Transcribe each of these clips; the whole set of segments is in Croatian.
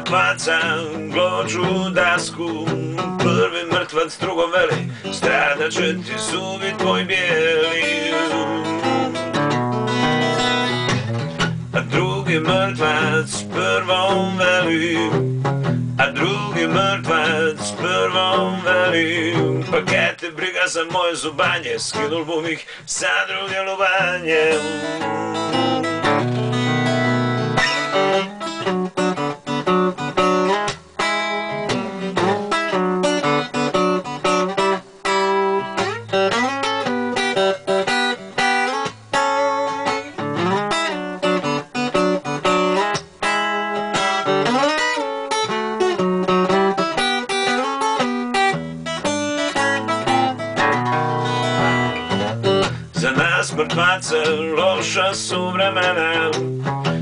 mrtvaca glođu dasku. Prvi mrtvac drugom veli, stradat će ti zubi tvoj bijeli. A drugi mrtvac prvom veli, a drugi mrtvac prvom veli, pa kaj te briga za moje zubanje, skinul bom ih za druge lubanje. Za nas mrtvace loša su vremena,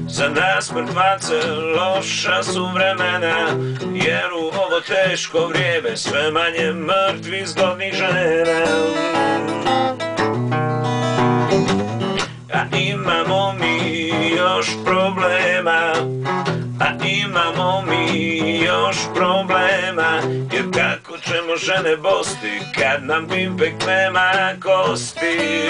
za nas mrtvace loša su vremena, jer u ovo teško vrijeme sve manje mrtvih zgodnih žena. A imamo mi još problema, a imamo mi još problema, jer kako ćemo žene bosti kad nam pimpek nema kosti.